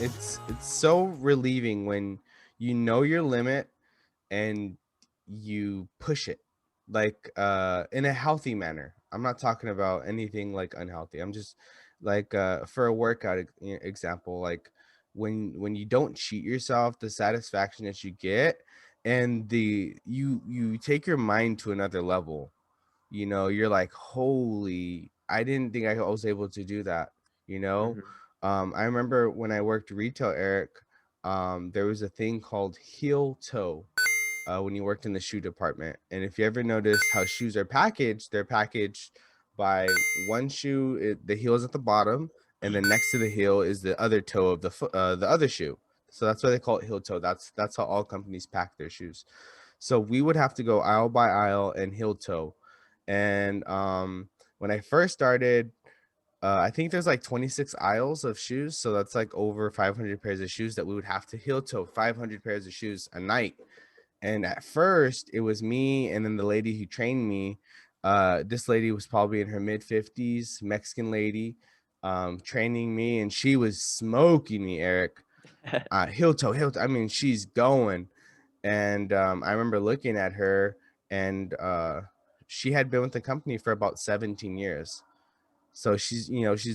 it's so relieving when you know your limit and you push it, like in a healthy manner. I'm not talking about anything like unhealthy. I'm just like for a workout example, like when you don't cheat yourself, the satisfaction that you get, and you take your mind to another level. You're like, holy, I didn't think I was able to do that. you know Mhm. I remember when I worked retail, Eric. There was a thing called heel toe when you worked in the shoe department. And if you ever noticed how shoes are packaged, they're packaged by one shoe, the heel is at the bottom, and then next to the heel is the other toe of the other shoe. So that's why they call it heel toe. That's how all companies pack their shoes. So we would have to go aisle by aisle and heel toe. And when I first started, I think there's like 26 aisles of shoes. So that's like over 500 pairs of shoes that we would have to heel toe, 500 pairs of shoes a night. And at first, it was me and then the lady who trained me. This lady was probably in her mid-50s, Mexican lady, training me, and she was smoking me, Eric. Heel toe, heel toe. I mean, she's going. And I remember looking at her, and she had been with the company for about 17 years. So she's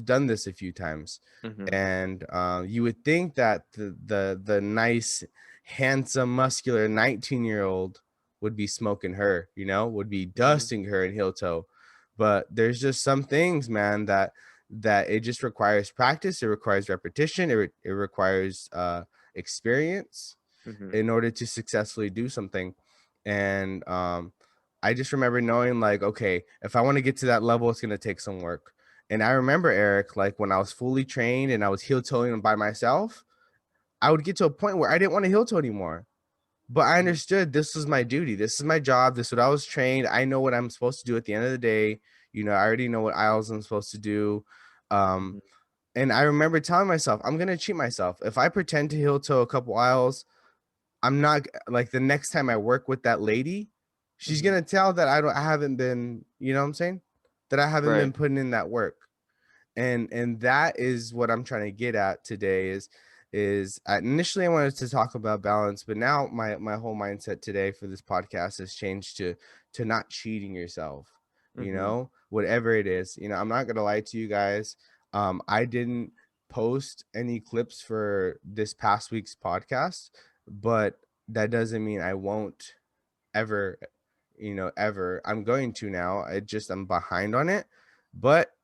done this a few times. Mhm. And you would think that the nice, handsome, muscular 19-year-old would be smoking her, would be Mhm. dusting her in heel toe. But there's just some things, man, that it just requires practice. It requires repetition. It requires experience Mhm. in order to successfully do something. And I just remember knowing, like, okay, if I want to get to that level, it's going to take some work. And I remember, Eric, like when I was fully trained and I was heel toeing by myself, I would get to a point where I didn't want to heel toe anymore. But I Mhm. understood this was my duty. This is my job. This is what I was trained. I know what I'm supposed to do at the end of the day. I already know what aisles I'm supposed to do. Um, Mhm. and I remember telling myself, I'm going to cheat myself. If I pretend to heel toe a couple aisles, I'm not like, the next time I work with that lady, she's Mhm. gonna tell that I haven't been, you know what I'm saying? That I haven't Right. been putting in that work. And that is what I'm trying to get at today is initially I wanted to talk about balance, but now my whole mindset today for this podcast has changed to not cheating yourself, Mhm. whatever it is. I'm not gonna lie to you guys. I didn't post any clips for this past week's podcast, but that doesn't mean I won't ever, ever. I'm going to now. I'm behind on it, but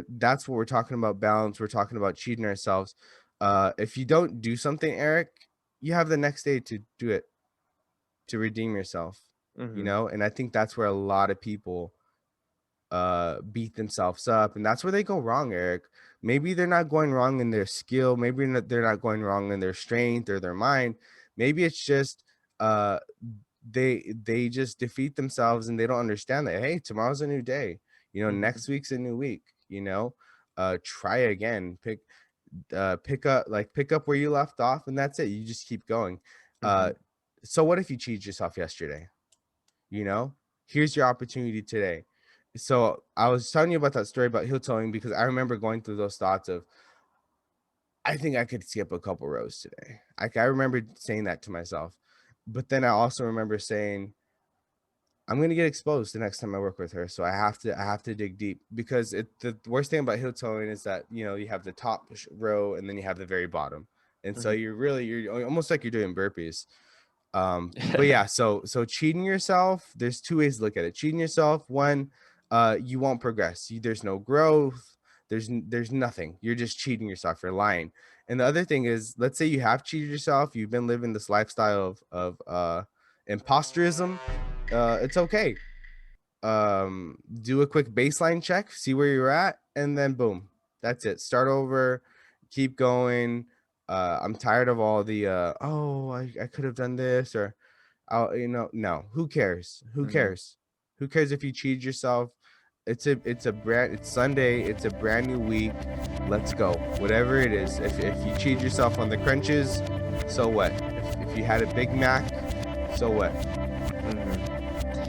that's what we're talking about, balance. We're talking about cheating ourselves. If you don't do something, Eric, you have the next day to do it, to redeem yourself, Mhm. and I think that's where a lot of people beat themselves up, and that's where they go wrong, Eric. Maybe they're not going wrong in their skill, maybe they're not going wrong in their strength or their mind. Maybe it's just uh they just defeat themselves, and they don't understand that, hey, tomorrow's a new day, Mhm. next week's a new week. Try again, pick up where you left off, and that's it. You just keep going. uh Mhm. so what if you cheated yourself yesterday? you know Here's your opportunity today. So I was telling you about that story about heel toeing because I remember going through those thoughts of, I think I could skip a couple rows today. I remember saying that to myself, but then I also remember saying, I'm gonna get exposed the next time I work with her, so I have to dig deep, because the worst thing about heel toeing is that you have the top row and then you have the very bottom, and so Mhm. you're almost like you're doing burpees. But yeah, so cheating yourself, there's two ways to look at it. Cheating yourself, one, you won't progress. There's no growth. There's nothing. You're just cheating yourself. You're lying. And the other thing is, let's say you have cheated yourself. You've been living this lifestyle of imposterism. It's okay. Do a quick baseline check, see where you're at, and then boom, that's it. Start over, keep going. I'm tired of all the oh, I could have done this, or no, who cares? Who Mhm. cares? Who cares if you cheated yourself? It's Sunday, it's a brand new week. Let's go. Whatever it is. If you cheated yourself on the crunches, so what? If you had a Big Mac, so what? Mhm.